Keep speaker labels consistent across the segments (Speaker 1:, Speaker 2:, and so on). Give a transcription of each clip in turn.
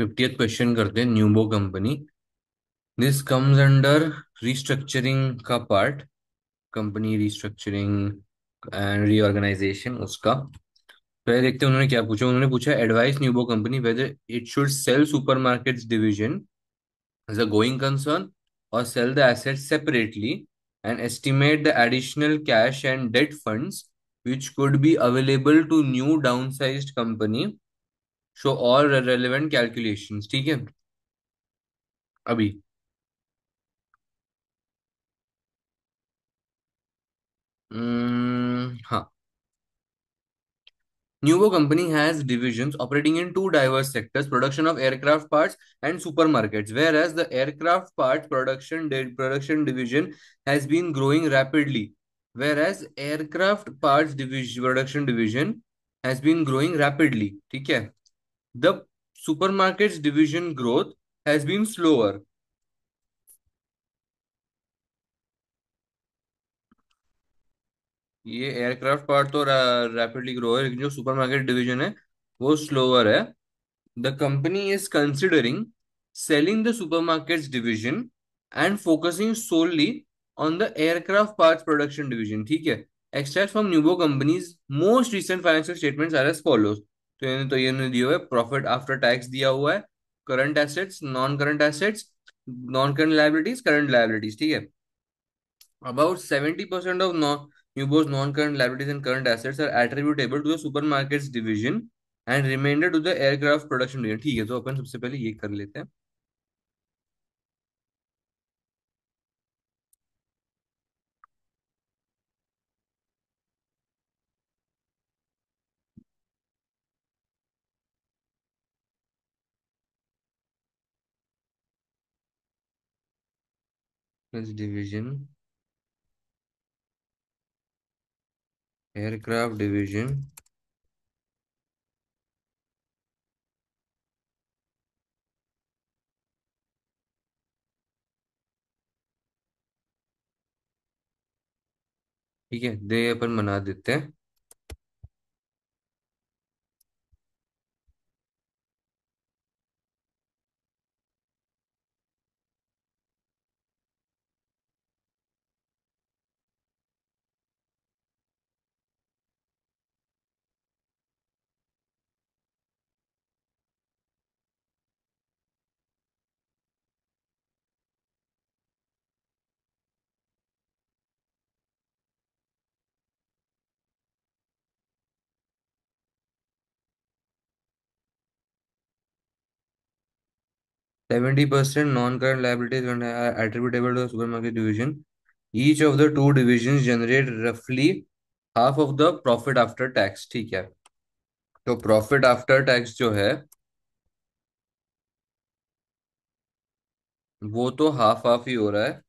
Speaker 1: 50th question करते हैं। Newbo company, this comes under restructuring का part, company restructuring and reorganisation उसका। पहले देखते हैं उन्होंने क्या पूछा। उन्होंने पूछा advise Newbo company whether it should sell supermarkets division as a going concern और sell the assets separately and estimate the additional cash and debt funds which could be available to new downsized company, show all relevant calculations। ठीक है अभी। हाँ। Nuvo company has divisions operating in two diverse sectors, production of aircraft parts and supermarkets, whereas the aircraft parts production division has been growing rapidly. Whereas aircraft parts division production division has been growing rapidly. ठीक है। The supermarkets division growth has been slower। ये aircraft part तो rapidly grow है, लेकिन जो supermarket division है वो slower है। The company is considering selling the supermarkets division and focusing solely on the aircraft parts production division। ठीक है। Extracts from Nuvo company's most recent financial statements are as follows। तो ये दिया हुआ है, प्रॉफिट आफ्टर टैक्स दिया हुआ है, current assets, non current assets, non current liabilities, current liabilities. ठीक है। About 70% of Nuvo's non-current liabilities and current assets are attributable to the supermarkets division and remainder to the aircraft production division। ठीक है, तो अपन सबसे पहले ये कर लेते हैं। डिवीजन, एयरक्राफ्ट डिवीजन, ठीक है, दे अपन बना देते हैं। 70% non-current liabilities and are attributable to the supermarket division। Each of the two divisions generate roughly half of the profit after tax। ठीक है। तो प्रॉफिट आफ्टर टैक्स जो है वो तो हाफ हाफ ही हो रहा है।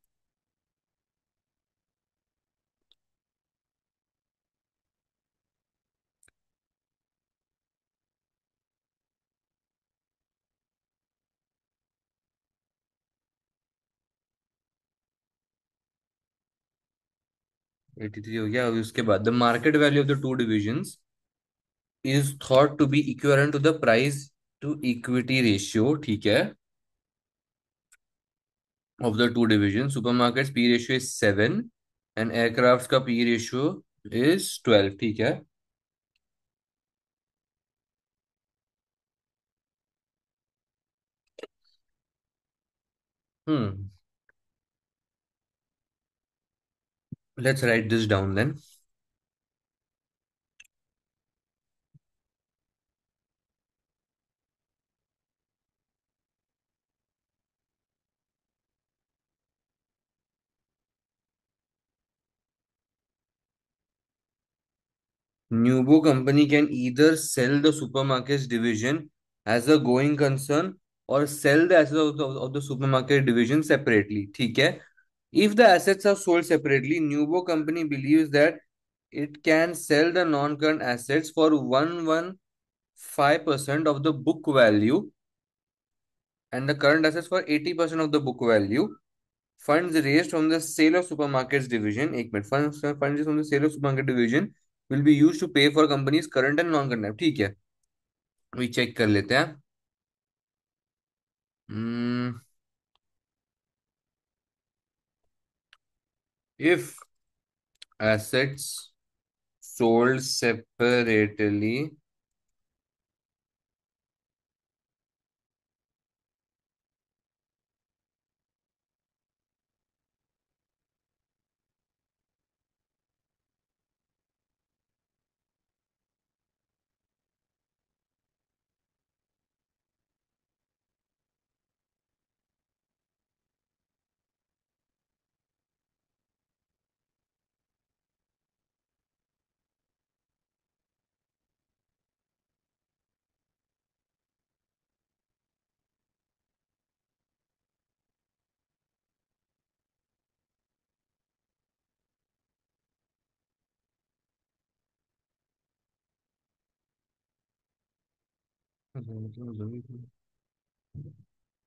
Speaker 1: 83 हो गया। अभी उसके बाद the market value of the two divisions is thought to be equivalent to the price to equity ratio। ठीक है। of the two divisions, supermarkets P ratio is 7 and aircrafts का P ratio is 12। ठीक है। हम्म। Let's write this down then। Nubo company can either sell the supermarkets division as a going concern or sell the assets of the supermarket division separately। ठीक है। If the assets are sold separately, Nubo company believes that it can sell the non-current assets for 115% of the book value and the current assets for 80% of the book value। Funds raised from the sale of supermarkets division, एक minute, funds raised from the sale of supermarket division will be used to pay for companies current and non-current। ठीक है, अभी check कर लेते हैं। Hmm, if assets sold separately,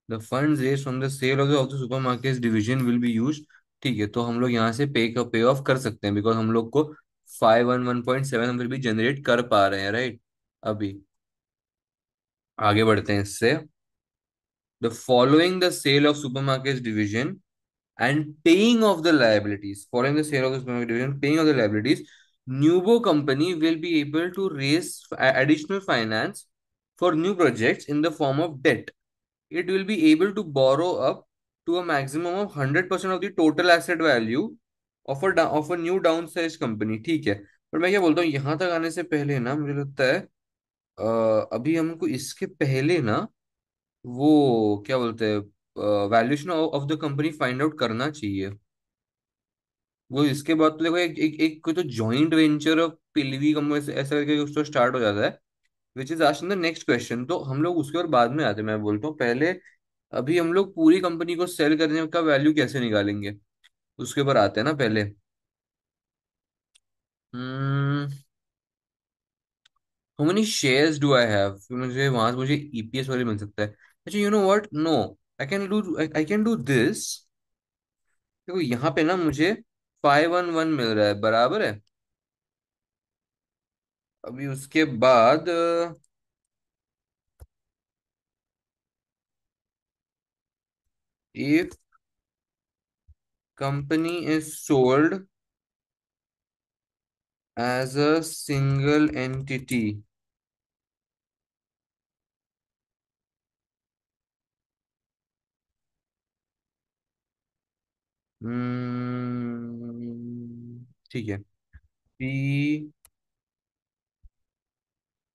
Speaker 1: the funds raised from the sale of the supermarkets division will be used. ठीक है, तो हम लोग यहाँ से पे ऑफ कर सकते हैं, बिकॉज हम लोग को 511.7 हम फिर भी जनरेट कर पा रहे हैं, राइट? अभी आगे बढ़ते हैं इससे। The following the sale of supermarkets division and paying of the liabilities, following the sale of the supermarket division, paying of the liabilities, Nuvo company will be able to raise additional finance for new projects in the form of debt. It will be able to borrow up to a maximum of 100% of the total asset value of a new downsized company. ठीक है, पर मैं क्या बोलता हूँ, यहाँ तक आने से पहले ना मुझे लगता है अभी हमको इसके पहले ना वो क्या बोलते हैं, valuation of the company find out करना चाहिए। वो इसके बाद तो देखो एक कोई तो जॉइंट वेंचर ऑफ पिलवी कंपनी ऐसा ऐसा करके उसको स्टार्ट हो जाता है, which is asked the next question. तो हम लोग उसके और बाद में आते हैं, मैं बोलता हूँ पहले अभी हम लोग पूरी कंपनी को सेल करने का वैल्यू कैसे निकालेंगे, उसके ऊपर आते हैं ना पहले। Hmm how many shares do I have, मुझे वहां से मुझे ईपीएस वाले मिल सकता है। अच्छा, you know what, no, I can do this. देखो यहाँ पे ना मुझे 511 मिल रहा है, बराबर है। अभी उसके बाद if company is sold as a single entity, ठीक है, P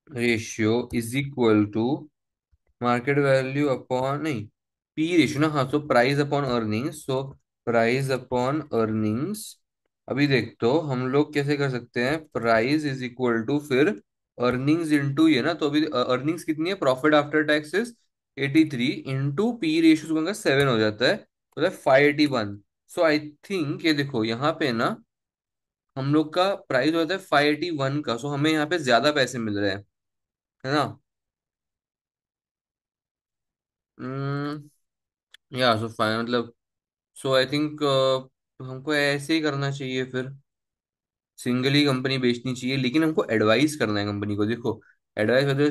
Speaker 1: ratio is equal to market value upon, नहीं, पी रेशियो ना, हाँ, so price upon earnings, so price upon earnings. अभी देख, तो हम लोग कैसे कर सकते हैं, प्राइस इज इक्वल टू फिर अर्निंग्स इंटू ये ना, तो अभी अर्निंग्स कितनी है, profit after taxes 83 into P ratio का 7 हो जाता है, तो 581। सो आई थिंक ये देखो यहाँ पे ना हम लोग का प्राइस होता है 581 का, सो हमें यहाँ पे ज्यादा पैसे मिल रहे हैं, है ना? या सो फाइन, मतलब सो आई थिंक हमको ऐसे ही करना चाहिए फिर, सिंगल ही कंपनी बेचनी चाहिए, लेकिन हमको एडवाइस करना है कंपनी को। देखो, advise whether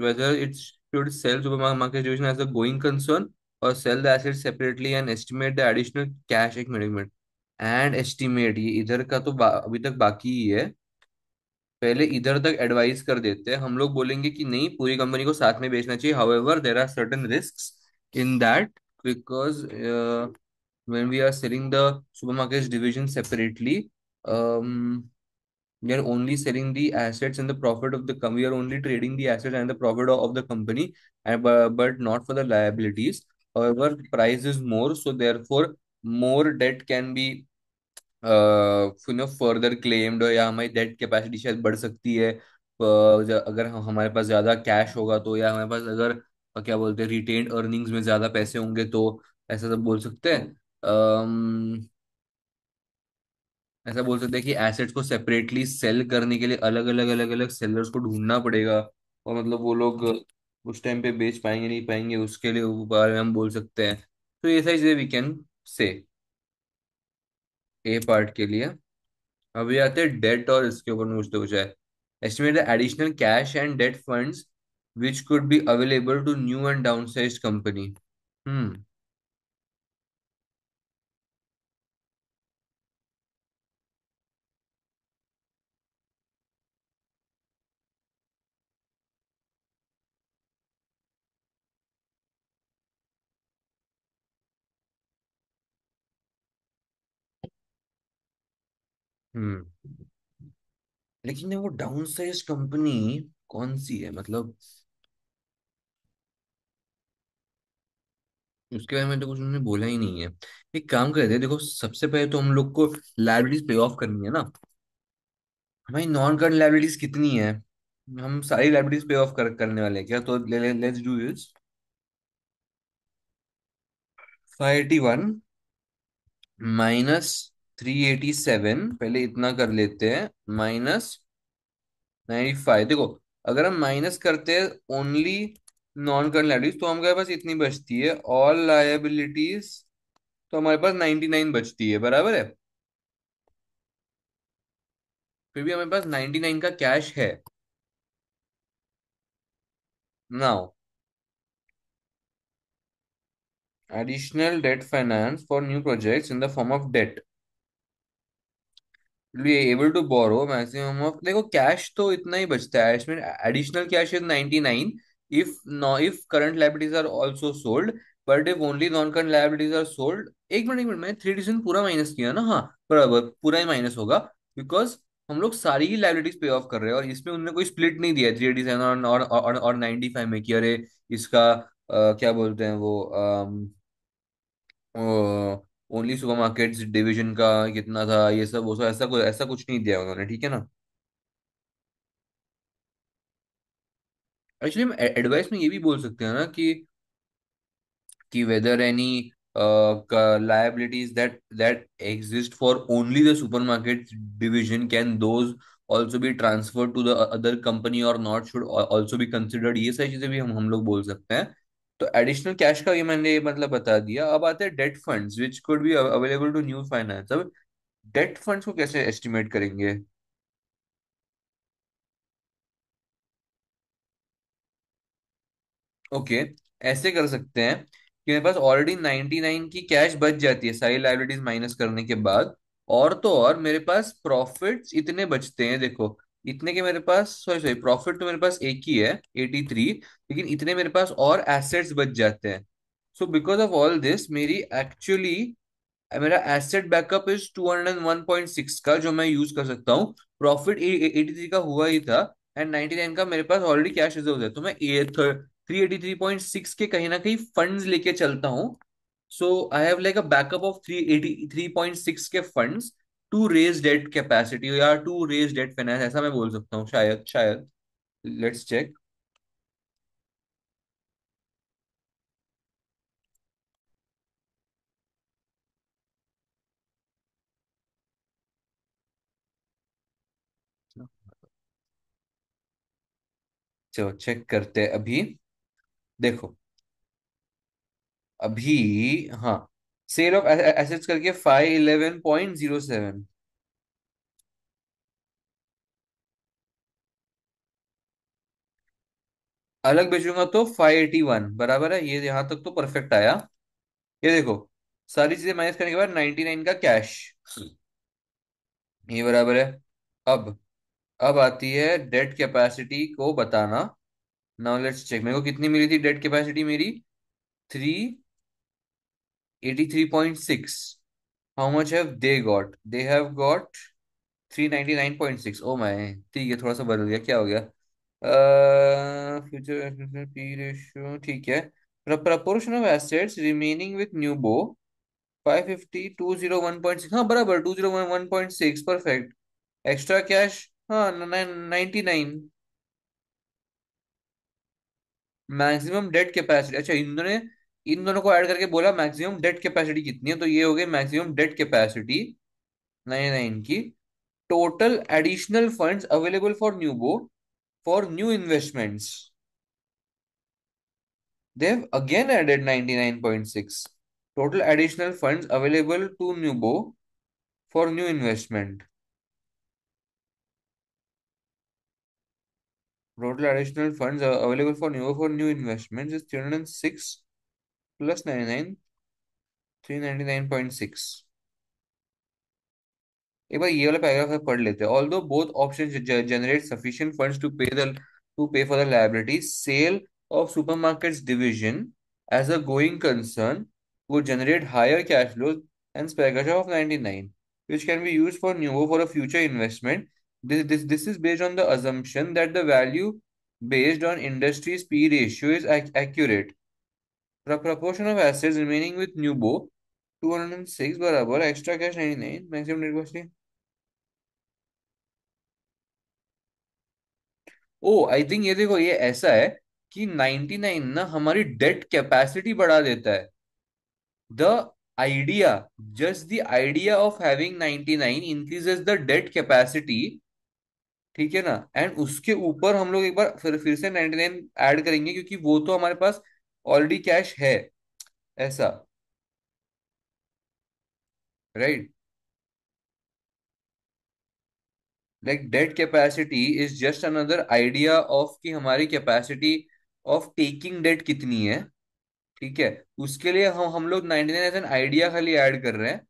Speaker 1: whether it's should sell supermarket division as a going concern और sell the asset separately and estimate the additional cash, एक मिनट, एंड एस्टिमेट, ये इधर का तो अभी तक बाकी ही है। पहले इधर तक एडवाइस कर देते हैं, हम लोग बोलेंगे कि नहीं, पूरी कंपनी को साथ में बेचना चाहिए, however there are certain risks in that, because when we are selling the supermarkets division separately, um, we are only selling the assets and the profit of the we are only trading the assets and the profit of the company, and but not for the liabilities. However, price is more, so therefore more debt can be further claimed, या हमारी date capacity शायद बढ़ सकती है, अगर हमारे पास ज्यादा cash होगा तो, या हमारे पास अगर क्या बोलते हैं रिटेन्ड अर्निंग्स में ज्यादा पैसे होंगे तो, ऐसा सब बोल सकते हैं। ऐसा बोल सकते हैं कि एसेट्स को सेपरेटली सेल करने के लिए अलग अलग सेलर्स को ढूंढना पड़ेगा, और मतलब वो लोग उस टाइम पे बेच पाएंगे नहीं पाएंगे, उसके लिए वो बारे में हम बोल सकते हैं। तो ये सारी चीजें we can say A part के लिए। अभी आते हैं डेट और इसके ऊपर में कुछ है। Estimate the additional cash and debt funds which could be available to new and downsized company. Hmm. Hmm. लेकिन ये वो डाउन साइज कंपनी कौन सी है मतलब? उसके बारे में तो कुछ उन्होंने बोला ही नहीं है। एक काम करते हैं, देखो सबसे पहले तो हम लोग को लाइबिलिटीज पे ऑफ करनी है ना। हमारी नॉन करंट लाइबिलिटीज कितनी है? हम सारी लाइबिलिटीज पे ऑफ करने वाले हैं क्या? तो लेट्स डू दिस। 581 माइनस 387, पहले इतना कर लेते हैं। माइनस 95। देखो, अगर हम माइनस करते हैं ओनली नॉन करंट लाइबिलिटीज, तो हमारे पास इतनी बचती है। ऑल लायबिलिटीज तो हमारे पास 99 बचती है, बराबर है। फिर भी हमारे पास 99 का कैश है। Now, additional debt finance for new projects in the form of debt will be able to borrow maximum of, देखो कैश तो इतना ही बचता है इसमें। Additional cash is 99 if no if current liabilities are also sold, but if only non current liabilities are sold. एक minute मैंने three division पूरा माइनस किया ना? हाँ, बराबर पूरा ही माइनस होगा। बिकॉज हम लोग सारी ही लायबिलिटीज पे ऑफ कर रहे हैं, और इसमें उन्होंने कोई स्प्लिट नहीं दिया है 387 और 95 में कि अरे इसका क्या बोलते हैं वो, ओनली सुपरमार्केट्स डिवीजन का कितना था, ये सब वो सब, ऐसा कुछ नहीं दिया उन्होंने, ठीक है ना। एक्चुअली हम एडवाइस में ये भी बोल सकते हैं ना कि whether any liabilities that exist for only the supermarket division, can those also be transferred to the other company or not, should also be considered। ये सारी चीजें भी हम लोग बोल सकते हैं। तो एडिशनल कैश का ये मैंने मतलब बता दिया। अब आते हैं debt funds which could be available to new finance. अब डेट फंड्स को कैसे एस्टिमेट करेंगे? ओके, ऐसे कर सकते हैं कि मेरे पास ऑलरेडी 99 की कैश बच जाती है सारी लाइबिलिटीज माइनस करने के बाद। और तो और मेरे पास प्रॉफिट्स इतने बचते हैं, देखो इतने के मेरे पास, सॉरी सॉरी, प्रॉफिट तो मेरे पास एक ही है 83, लेकिन इतने मेरे पास और एसेट्स बच जाते हैं। So because of all this मेरी एक्चुअली, मेरा एसेट बैकअप इज 201.6 का, जो मैं यूज कर सकता हूँ। प्रॉफिट 83 का हुआ ही था, एंड 99 का मेरे पास ऑलरेडी कैश रिजर्व है। तो मैं 383.6 के कहीं ना कहीं फंड्स लेके चलता हूँ। So I have like a backup of 383.6 के funds to raise debt capacity या टू रेज डेट फाइनेंस, ऐसा मैं बोल सकता हूँ, शायद शायद। Let's check. चलो चेक करते हैं अभी। देखो अभी, हाँ, सेल ऑफ एसेट्स करके 511.07। अलग बेचूंगा तो 581, बराबर है। ये यहां तक तो परफेक्ट आया। ये देखो, सारी चीजें माइनस करने के बाद 99 का कैश, ये बराबर है। अब अब आती है डेट कैपेसिटी को बताना। नाउ लेट्स चेक, मेरे को कितनी मिली थी डेट कैपेसिटी मेरी? 383.6। How much have they got? They have got 399.6। Oh my, ठीक है, थोड़ा सा बदल गया, क्या हो गया? फ्यूचर पी रेशियो, ठीक है। Proportion of assets remaining with Newbo 550 201.6, हाँ बराबर, 201.6, परफेक्ट। एक्स्ट्रा कैश, हाँ 99। मैक्सिमम डेट कैपेसिटी, अच्छा इन दोनों को ऐड करके बोला मैक्सिमम डेट कैपेसिटी कितनी है, तो ये हो गई मैक्सिमम डेट कैपेसिटी 99 की। Total additional funds available for Newbo for new investments, they have again added 99.6. Total additional funds available to Nubo for new investment. Total additional funds available for Nubo for new investments is 306. Plus 99, 399.6। एक बार ये वाला paragraph पढ़ लेते हैं। Although both option generate sufficient funds to pay for the liability, sale of supermarkets division as a going concern would generate higher cash flows and spare cash of 99, which can be used for Nuvo for a future investment. This is based on the assumption that the value based on industry's P ratio is accurate. The proportion of assets remaining with Nubo 206 बराबर extra cash 99 maximum net cost। Oh I think ये देखो, ये ऐसा है कि 99 ना हमारी date capacity बढ़ा देता है। The idea, just the idea of having 99 increases the debt capacity. ठीक है ना। एंड उसके ऊपर हम लोग एक बार फिर से 99 ऐड करेंगे, क्योंकि वो तो हमारे पास ऑलरेडी कैश है, ऐसा। Right. Like debt capacity is just another idea of कि हमारी कैपेसिटी ऑफ टेकिंग डेट कितनी है। ठीक है। उसके लिए हम लोग 99 एज एन आइडिया खाली ऐड कर रहे हैं,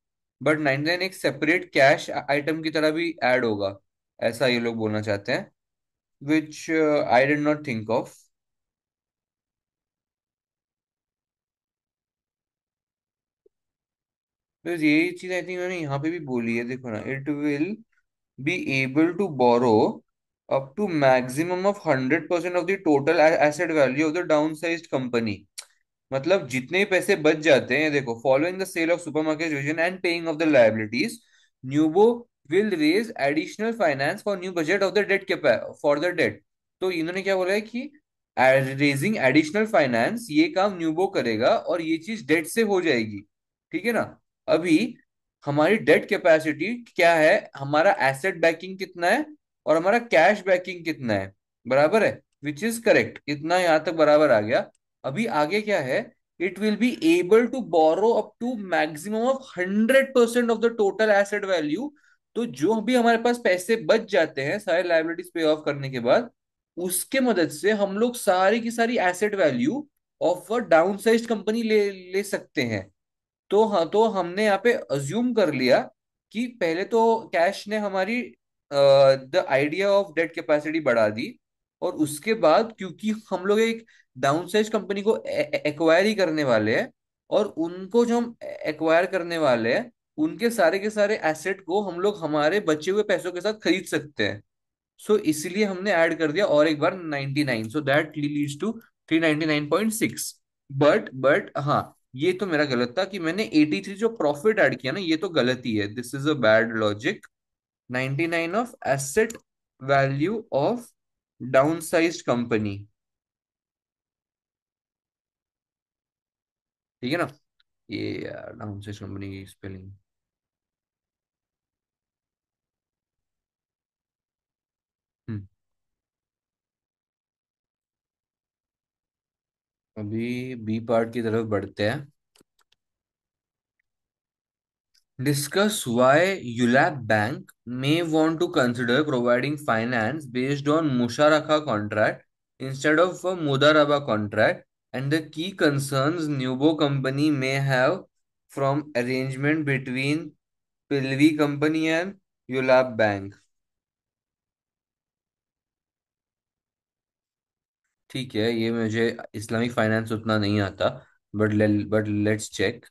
Speaker 1: बट 99 एक सेपरेट कैश आइटम की तरह भी ऐड होगा, ऐसा ये लोग बोलना चाहते हैं। Which I did not think of. बस यही चीज आई थिंक मैंने यहाँ पे भी बोली है, देखो ना। It will be able to borrow up to maximum of 100% of the total asset value of the downsized company. मतलब जितने भी पैसे बच जाते हैं, देखो, following the sale of supermarket division and paying off the liabilities, Newbo will raise additional finance for new budget of the debt for the debt. तो इन्होंने क्या बोला है कि रेजिंग एडिशनल फाइनेंस ये काम न्यूबो करेगा और ये चीज डेट से हो जाएगी। ठीक है ना। अभी हमारी डेट कैपेसिटी क्या है, हमारा एसेट बैकिंग कितना है और हमारा कैश बैकिंग कितना है, बराबर है। विच इज करेक्ट, इतना यहां तक बराबर आ गया। अभी आगे क्या है, it will be able to borrow up to maximum of 100% of the total asset value. तो जो भी हमारे पास पैसे बच जाते हैं सारे लाइबिलिटीज पे ऑफ करने के बाद, उसके मदद से हम लोग सारी की सारी asset value of a down size company ले ले सकते हैं। तो हाँ, तो हमने यहाँ पे अज्यूम कर लिया कि पहले तो कैश ने हमारी the idea of debt capacity बढ़ा दी, और उसके बाद क्योंकि हम लोग एक डाउन साइज कंपनी को एक्वायर ही करने वाले हैं, और उनको जो हम एक्वायर करने वाले हैं उनके सारे के सारे एसेट को हम लोग हमारे बचे हुए पैसों के साथ खरीद सकते हैं। सो इसलिए हमने ऐड कर दिया और एक बार 99, so that leads to 399.6। But हाँ, ये तो मेरा गलत था कि मैंने 83 जो प्रॉफिट ऐड किया ना, ये तो गलत ही है। This is a bad logic. 99 of asset value of down size company. ठीक है ना। ये डाउन साइज कंपनी की स्पेलिंग। अभी बी पार्ट की तरफ बढ़ते हैं। Discuss why ULAP Bank may want to consider providing finance based on Musharaka contract instead of a Mudaraba contract, and the key concerns Nubo company may have from arrangement between Pilvi company and ULAP Bank। ठीक है, ये मुझे Islamic finance उतना नहीं आता, but let's check.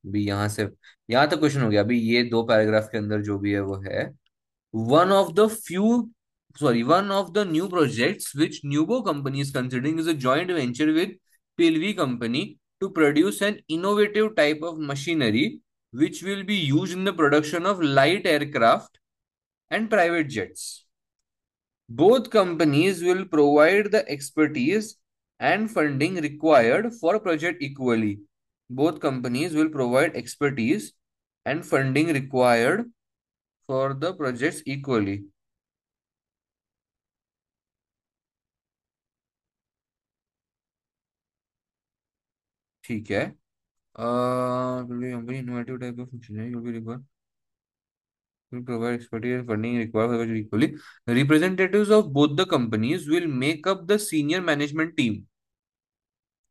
Speaker 1: भी यहाँ से यहाँ तक क्वेश्चन हो गया। अभी ये दो पैराग्राफ के अंदर जो भी है वो है, one of the few one of the new projects which Nubo company is considering is a joint venture with Pilvi company to produce an innovative type of machinery which will be used in the production of light aircraft and private jets. Both companies will provide the expertise and funding required for project equally. Both companies will provide expertise and funding required for the projects equally। ठीक है। company innovative type of functionality will be required, will provide expertise and funding required for the equally. Representatives of both the companies will make up the senior management team।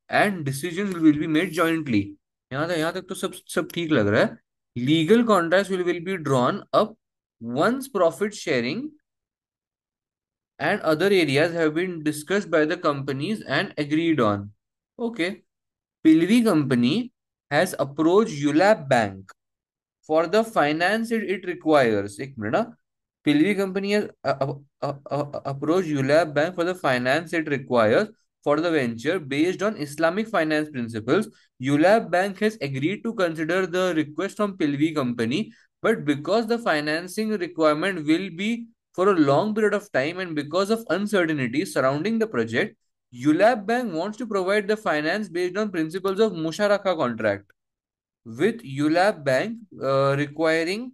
Speaker 1: and decisions will be made jointly. यहाँ तक तो सब सब ठीक लग रहा है. Legal contracts will be drawn up once profit sharing and other areas have been discussed by the companies and agreed on. Okay. Pilvi company has approached ULAP Bank for the finance it requires. एक minute ना. Pilvi company has approached ULAP Bank for the finance it requires for the venture based on Islamic finance principles. ULAP Bank has agreed to consider the request from Pilvi company, but because the financing requirement will be for a long period of time and because of uncertainty surrounding the project, ULAP Bank wants to provide the finance based on principles of Musharaka contract, with ULAP Bank requiring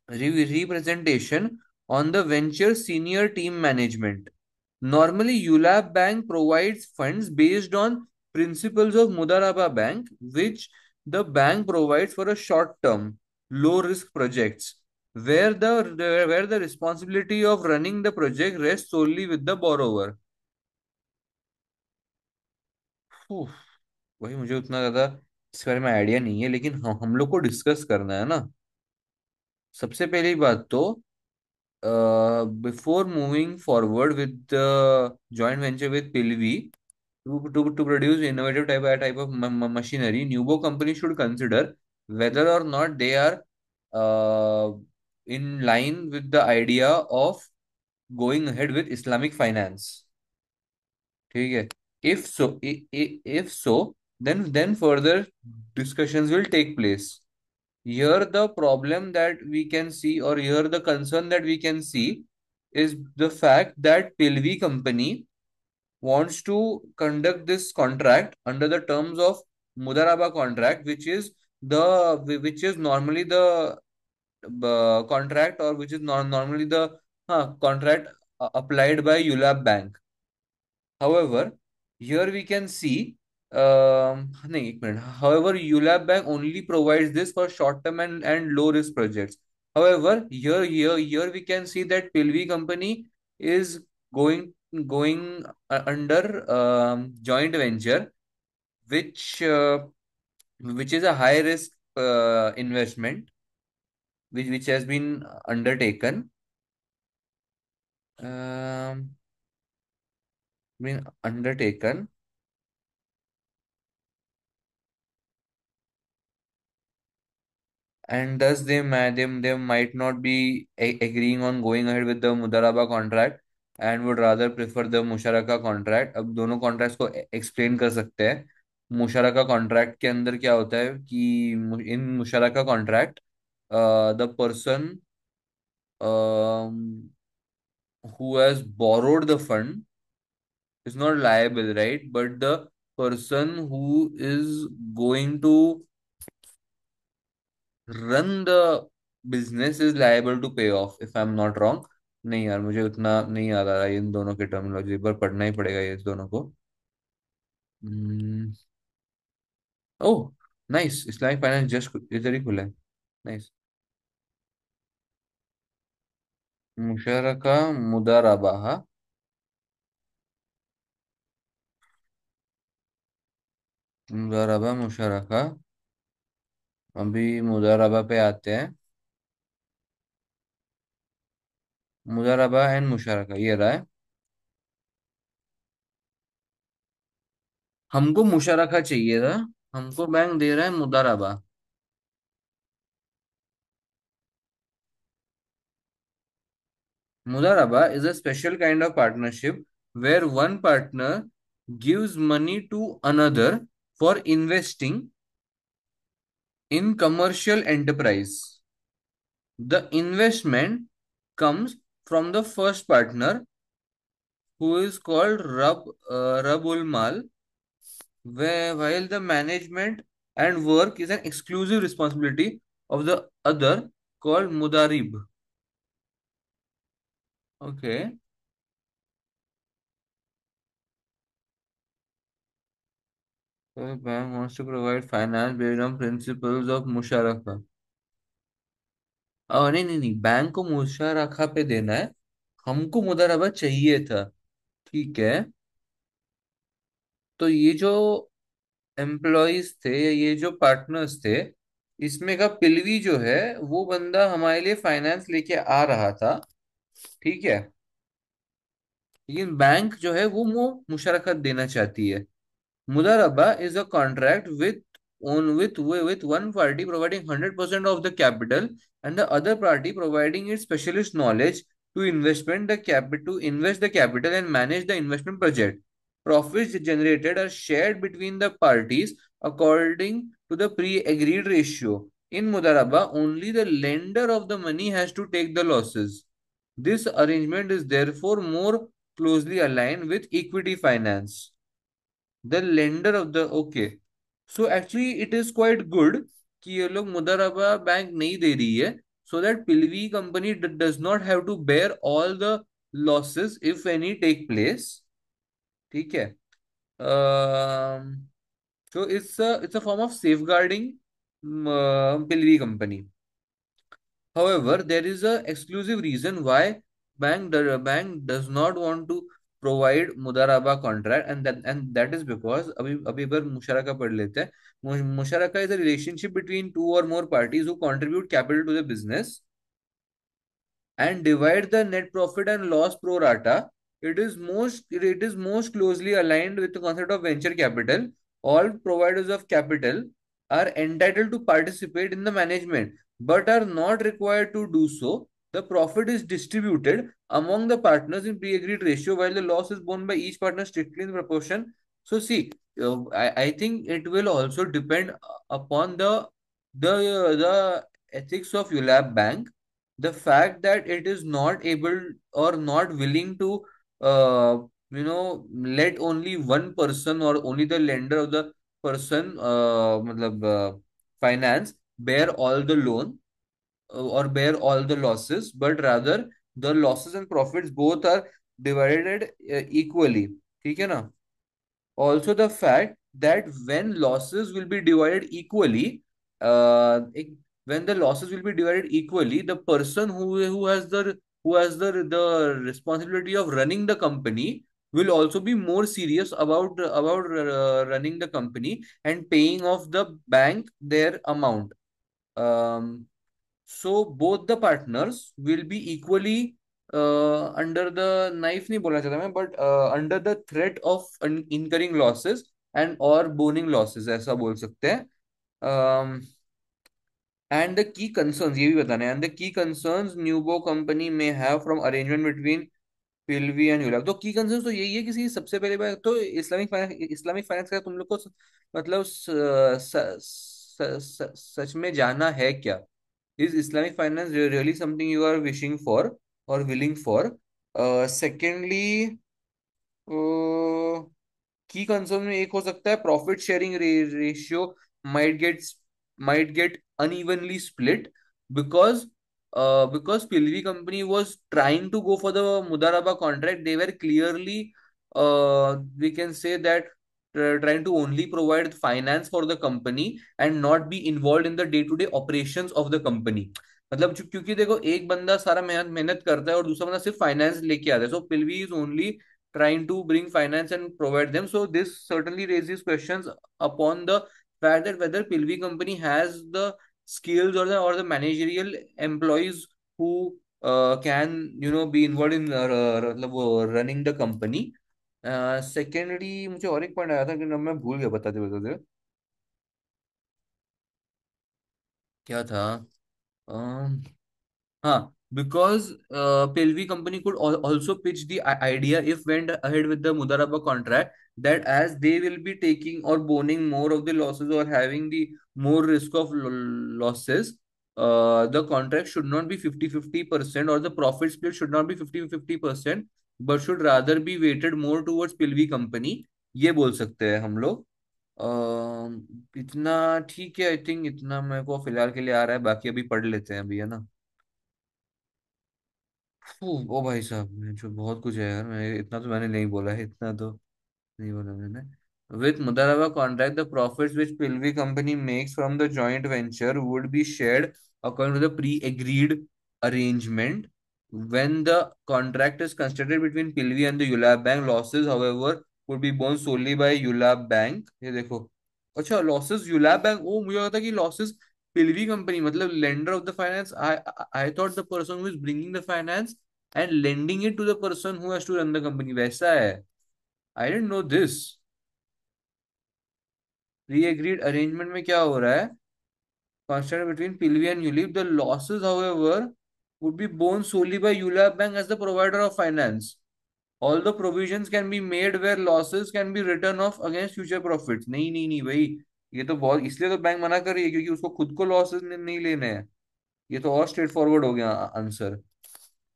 Speaker 1: representation on the venture senior team management. Normally, ULAP Bank provides funds based on principles of Mudaraba Bank, which the bank provides for a short-term, low-risk projects, where the responsibility of running the project rests solely with the borrower. उफ, वही मुझे उतना ज्यादा इस बारे में idea नहीं है, लेकिन हम लोग को डिस्कस करना है ना. सबसे पहली बात तो, before moving forward with the joint venture with Pilvi to produce innovative type of machinery, Nubo company should consider whether or not they are uh, in line with the idea of going ahead with Islamic finance. ठीक है. If so, then further discussions will take place. Here, the problem that we can see, or here the concern that we can see, is the fact that Pilvi company wants to conduct this contract under the terms of Mudaraba contract, which is normally the contract, or which is normally the contract applied by ULAB Bank. However, here we can see, नहीं एक minute. However, ULAB Bank only provides this for short-term and low-risk projects. However, here we can see that Pilvi company is going under joint venture, which uh, which is a high-risk investment, which has been undertaken. Um, been undertaken and thus they might not be agreeing on going ahead with the Mudaraba contract and would rather prefer the Musharaka contract. अब दोनों contracts को explain कर सकते हैं. मुशरका contract के अंदर क्या होता है कि इन मुशरका contract the person who has borrowed the fund is not liable, right? But the person who is going to run the business is liable to pay off, if I'm not wrong. नहीं यार, मुझे उतना नहीं याद आ रहा है इन दोनों के टर्मिनोलॉजी, एक बार पढ़ना ही पड़ेगा ये इस दोनों को. ओह, नाइस. इस्लामिक फाइनेंस जस्ट इधर ही खुला है. नाइस. मुशरका मुदाराबा, हाँ. मुदाराबा मुशरका. अभी मुदाराबा पे आते हैं. मुदाराबा एंड मुशरका ये रहा है. हमको मुशरका चाहिए था. हमको बैंक दे रहा है मुदाराबा. Mudaraba is a special kind of partnership where one partner gives money to another for investing in commercial enterprise. The investment comes from the first partner, who is called Rabul Mal, while the management and work is an exclusive responsibility of the other, called Mudarib. Okay. So the bank wants to provide finance based on principles of Musharaka. नहीं नहीं नहीं, bank को मुशर्रका पे देना है. हमको मुदरबा चाहिए था. ठीक है. तो ये जो एम्प्लॉयज थे, ये जो पार्टनर्स थे, इसमें का पिलवी जो है वो बंदा हमारे लिए फाइनेंस लेके आ रहा था, ठीक है। लेकिन बैंक जो है वो मुशर्रकत देना चाहती है। Mudaraba is a contract with one party providing 100% of the capital and the other party providing its specialist knowledge to invest the capital and manage the investment project. Profits generated are shared between the parties according to the pre-agreed ratio. In Mudaraba, only the lender of the money has to take the losses. This arrangement is therefore more closely aligned with equity finance. The lender of the okay, so actually it is quite good कि ये लोग मुदाराबा bank नहीं दे रही है, so that पिलवी company does not have to bear all the losses if any take place, ठीक है। so it's a form of safeguarding पिलवी company. However, there is a exclusive reason why bank does not want to provide मुदाराबा contract, and that is because अभी बार मुशरका पढ़ लेते हैं। मुशरका is a relationship between two or more parties who contribute capital to the business and divide the net profit and loss pro rata. It is most closely aligned with the concept of venture capital. All providers of capital are entitled to participate in the management, but are not required to do so. The profit is distributed among the partners in pre-agreed ratio, while the loss is borne by each partner strictly in proportion. So, see, I think it will also depend upon the ethics of ULAB Bank. The fact that it is not able or not willing to let only one person or only the lender of the person matlab, finance bear all the loan or bear all the losses, but rather the losses and profits both are divided equally, ठीक है ना। Also the fact that when losses will be divided equally, uh, it- when the losses will be divided equally, the person who has the responsibility of running the company will also be more serious about running the company and paying off the bank their amount. um, so both the partners will be equally under the knife नहीं बोलना चाहता मैं, but under the threat of incurring losses and or boning losses ऐसा बोल सकते हैं। And the key concerns ये भी बताने हैं, and the key concerns Newbo company में have from arrangement between Pilvi and Ulab. तो की कंसर्न्स तो यही है, किसी सबसे पहले बात तो इस्लामिक फाइनेंस का तुम लोग को मतलब सच में जाना है क्या? Is Islamic finance really something you are wishing for or willing for? Secondly, की कंसर्न में एक हो सकता है profit sharing ratio might get might get unevenly split because because Pilvi company was trying to go for the Mudaraba contract. They were clearly we can say that trying to only provide finance for the company and not be involved in the day-to-day operations of the company. मतलब क्योंकि देखो एक बंदा सारा मेहनत मेहनत करता है और दूसरा बंदा सिर्फ फाइनेंस लेके आता है, so Pilvi is only trying to bring finance and provide them. So this certainly raises questions upon the fact that whether Pilvi company has the skills or the managerial employees who can be involved in मतलब वो running the company. Secondly मुझे और एक point आया था कि मैं भूल गया बताते बताते। क्या था? um, हाँ, because Pelvi company could also pitch the idea if went ahead with the Mudaraba contract, that as they will be taking or boning more of the losses or having the more risk of losses, the contract should not be 50-50% or the profit split should not be 50-50%, but should rather be weighted more towards Pilvi company, ये बोल सकते हैं हम लोग। इतना ठीक है, I think इतना मेरे को फिलहाल के लिए आ रहा है, बाकी अभी पढ़ लेते हैं अभी, है ना। ओ भाई साहब, जो बहुत कुछ है यार, मैं इतना तो मैंने नहीं बोला है, इतना तो नहीं बोला मैंने। With Mudaraba contract, the profits which Pilvi company makes from the joint venture would be shared according to the pre-agreed arrangement. When the contract is constructed between Pilvi and the ULAB Bank, losses, however, would be borne solely by Ulab bank, ये देखो। अच्छा, losses यूलैब bank, ओ मुझे लगा था कि losses Pilvi company, मतलब lender of the finance. I thought the person who is bringing the finance and lending it to the person who has to run the company, वैसा है। I don't know this. Pre agreed arrangement में क्या हो रहा है? Contract between PLV and ULIP. The losses, however, would be borne solely by ULIP Bank as the provider of finance. All the provisions can be made where losses can be written off against future profits. नहीं नहीं नहीं भाई, ये तो बहुत, इसलिए तो bank मना कर रही है क्योंकि उसको खुद को लॉसेस नहीं लेने हैं। ये तो और स्ट्रेट फॉरवर्ड हो गया answer.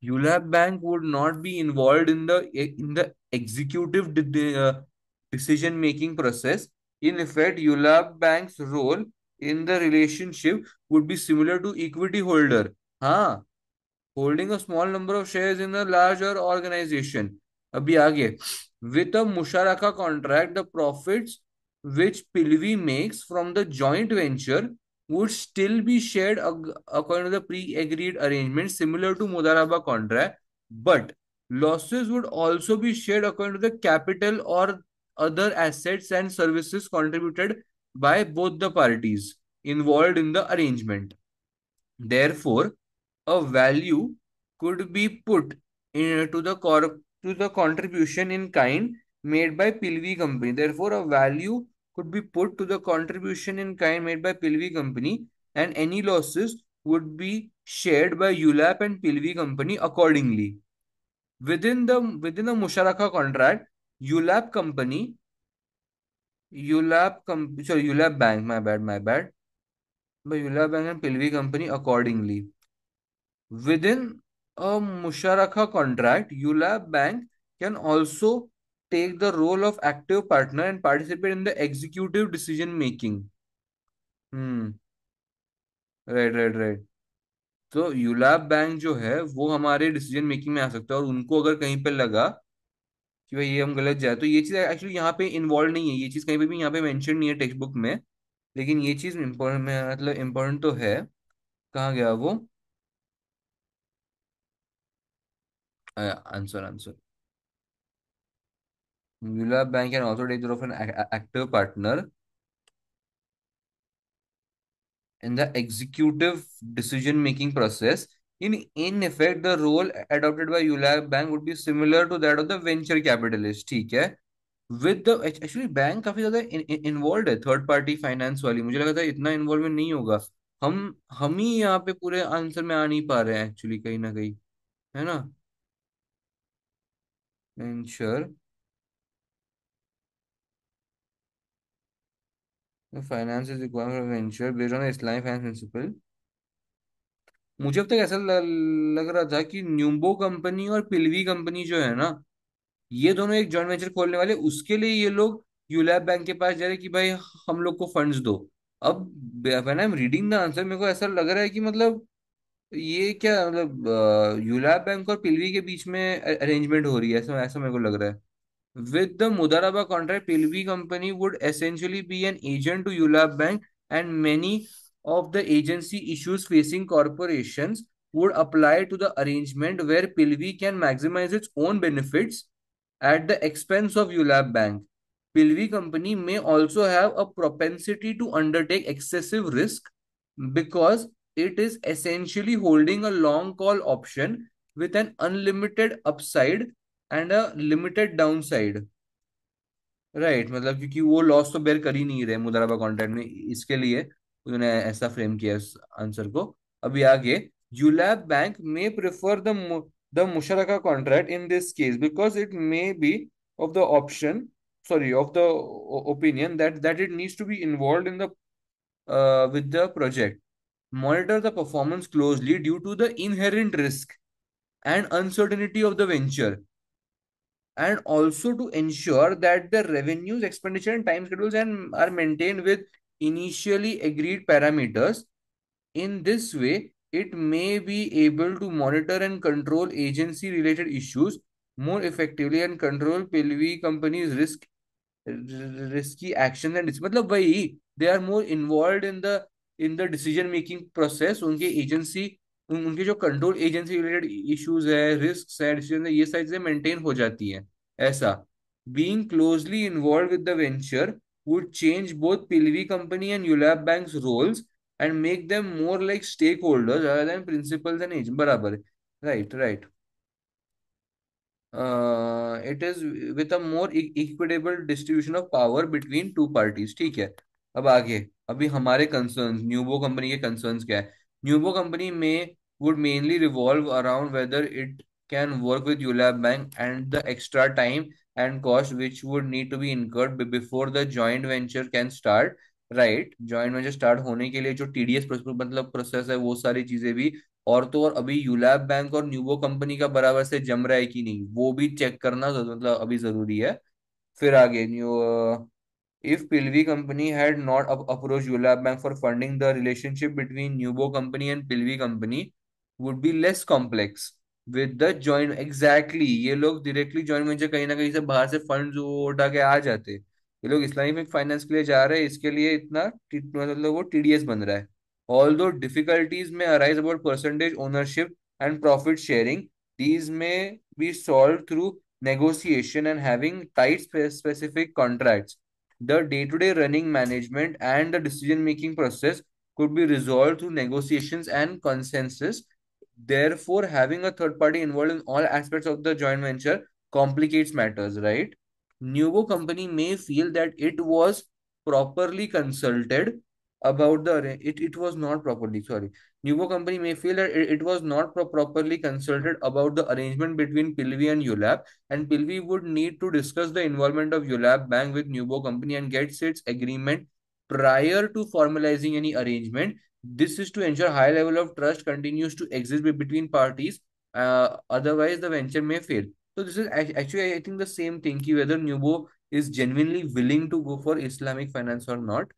Speaker 1: ULAP Bank would not be involved in the executive decision making process. In effect, ULAP Bank's role in the relationship would be similar to equity holder. हाँ, holding a small number of shares in a larger organization. अभी आगे, with a Musharaka contract, the profits which Pilvi makes from the joint venture would still be shared according to the pre-agreed arrangement similar to Mudaraba contract, but losses would also be shared according to the capital or other assets and services contributed by both the parties involved in the arrangement. Therefore, a value could be put to the contribution in kind made by Pilvi company. Therefore, a value could be put to the contribution in kind made by Pilvi company, and any losses would be shared by ULAP and Pilvi company accordingly. Within the Musharaka contract, ULAP company, ULAP bank, my bad, by ULAP bank and Pilvi company accordingly. Within a Musharaka contract, ULAB Bank can also take the role of active partner and participate in the executive decision making. Hmm. Right right right. तो यूलैब bank जो है वो हमारे decision making में आ सकता है, और उनको अगर कहीं पे लगा कि भाई ये हम गलत जाए, तो ये चीज एक्चुअली यहाँ पे इन्वॉल्व नहीं है, ये चीज कहीं पे भी यहाँ पे मेंशन नहीं है टेक्स्ट बुक में, लेकिन ये चीज इम्पोर्टेंट में, मतलब इम्पोर्टेंट तो है। कहाँ गया वो? Answer answer, Ulab bank can also take the role of an active partner in the executive decision making process. In effect, the role adopted by ULAB Bank would be similar to that of the venture capitalist. ठीक है? With the actually bank काफी ज्यादा involve है third party finance वाली, मुझे लगा था इतना इन्वॉल्वमेंट नहीं होगा। हम हम ही यहाँ पे पूरे आंसर में आ नहीं पा रहे हैं एक्चुअली, कहीं ना कहीं, है ना? Insure finance is required for venture based on Islamic finance principle. मुझे अब तक ऐसा लग रहा था कि न्यूम्बो कंपनी और पिलवी कंपनी जो है ना, ये दोनों एक जॉइंट वेंचर खोलने वाले, उसके लिए ये लोग यूलैब बैंक के पास जा रहे हैं कि भाई हम लोग को फंड्स दो। अब when I am reading the answer, मेरे को ऐसा लग रहा है कि मतलब ये क्या, मतलब यूलैब बैंक और पिलवी के बीच में अरेंजमेंट हो रही है, ऐसा ऐसा मेरे को लग रहा है। With the Mudaraba contract, PLV company would essentially be an agent to ULAB Bank, and many of the agency issues facing corporations would apply to the arrangement where PLV can maximize its own benefits at the expense of ULAB Bank. PLV company may also have a propensity to undertake excessive risk because it is essentially holding a long call option with an unlimited upside and a limited downside. Right, मतलब क्योंकि वो loss तो बेर कर ही नहीं रहे मुदाराबा contract में, इसके लिए उन्होंने ऐसा फ्रेम किया इस आंसर को। अभी आगे, Ulab bank may prefer the मुशरका contract in this case because it may be of the option, sorry, of the opinion that it needs to be involved in the with the project, monitor the performance closely due to the inherent risk and uncertainty of the venture, and also to ensure that the revenues, expenditure, and time schedules are maintained with initially agreed parameters. In this way, it may be able to monitor and control agency related issues more effectively and control PLV companies' risky actions and मतलब वही, they are more involved in the decision making process, उनके agency, उनके जो control agency related issues है, risk है, decision है, ये सारी चीजें मेंटेन हो जाती हैं, ऐसा। Being closely involved with the venture would change both Pilvi Company and ULAB Bank's roles and make them more like stakeholders rather than principals and agents. बराबर है. Right, right. It is with a more equitable distribution of power between two parties. ठीक है. अब आगे, अभी हमारे concerns, Newbo company के concerns क्या है? न्यूबो कंपनी में would mainly revolve around whether it can work with ULAB Bank and the extra time and cost which would need to be incurred before the joint venture can start. Right, joint venture start होने के लिए जो TDS मतलब process है, वो सारी चीजें भी. और तो और अभी यूलैब बैंक और न्यूबो कंपनी का बराबर से जम रहा है कि नहीं, वो भी चेक करना मतलब अभी जरूरी है. फिर आगे new, if Pilvi company had not approached ULAB Bank for funding, the relationship between Nubo company and Pilvi company would be less complex. With the joint, exactly, ये लोग directly joint venture कहीं ना कहीं से बाहर से funds उठा के आ जाते. ये लोग इस्लामिक फाइनेंस के लिए जा रहे हैं, इसके लिए इतना मतलब वो टीडीएस बन रहा है. Although difficulties may arise about percentage ownership and profit sharing, these may be solved through negotiation and having tight specific contracts. The day-to-day running management and the decision-making process could be resolved through negotiations and consensus. Therefore, having a third party involved in all aspects of the joint venture complicates matters, right? Nuvo company may feel that it was properly consulted about it was not properly, sorry. Nuvo company may feel that it was not properly consulted about the arrangement between Pilvi and ULAB, and Pilvi would need to discuss the involvement of ULAB Bank with Nubo Company and get its agreement prior to formalizing any arrangement. This is to ensure high level of trust continues to exist between parties. Otherwise, the venture may fail. So this is actually, I think, the same thing. Ki whether Nubo is genuinely willing to go for Islamic finance or not.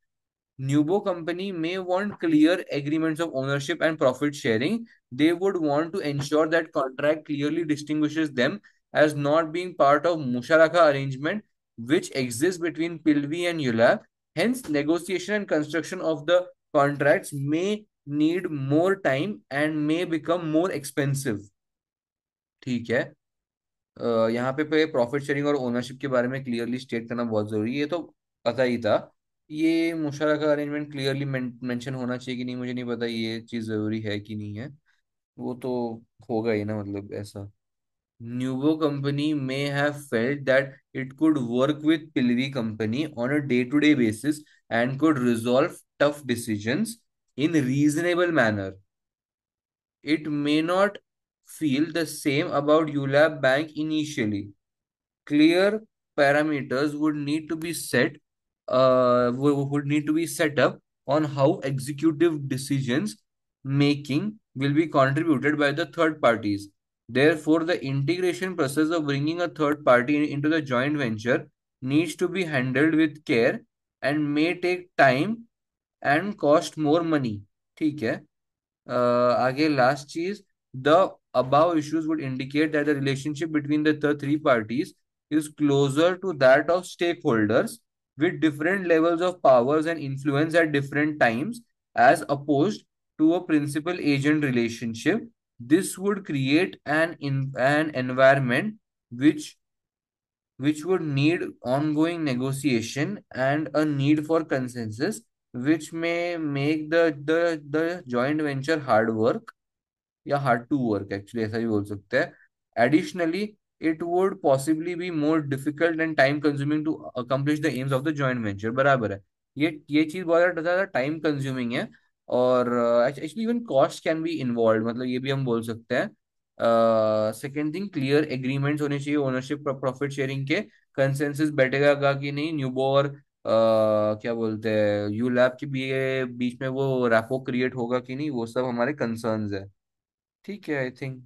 Speaker 1: Nubo company may want clear agreements of ownership and profit sharing. They would want to ensure that contract clearly distinguishes them as not being part of Musharaka arrangement which exists between Pilvi and Yulab. Hence, negotiation and construction of the contracts may need more time and may become more expensive. ठीक है. यहाँ पे profit sharing और ownership के बारे में clearly state करना बहुत जरूरी है, ये तो पता ही था. ये मुशर्रका का अरेंजमेंट क्लियरली मेंशन होना चाहिए कि नहीं, मुझे नहीं पता ये चीज जरूरी है कि नहीं है. वो तो होगा ही ना, मतलब ऐसा. Newvo company may have felt that it could work with Pilvi company on a day to day basis and could resolve tough decisions in reasonable manner. It may not feel the same about ULAB Bank initially. Clear parameters would need to be set up on how executive decisions making will be contributed by the third parties. Therefore, the integration process of bringing a third party into the joint venture needs to be handled with care and may take time and cost more money. ठीक है. आगे last चीज, the above issues would indicate that the relationship between the three parties is closer to that of stakeholders with different levels of powers and influence at different times as opposed to a principal agent relationship. This would create an environment which would need ongoing negotiation and a need for consensus, which may make the joint venture hard work या hard to work, actually ऐसा भी बोल सकते हैं. Additionally, it would possibly be more difficult and time consuming to accomplish the aims of the joint venture. बराबर है. ये चीज बहुत ज्यादा टाइम कंज्यूमिंग है. और actually even cost can be involve, मतलब ये भी हम बोल सकते हैं. सेकेंड थिंग, क्लियर एग्रीमेंट्स होने चाहिए ओनरशिप प्रॉफिट शेयरिंग के. कंसेंसस बैठेगा कि नहीं न्यूबो और क्या बोलते हैं यू लैब के बीच में वो रैपो क्रिएट होगा कि नहीं, वो सब हमारे कंसर्न्स है. ठीक है, आई थिंक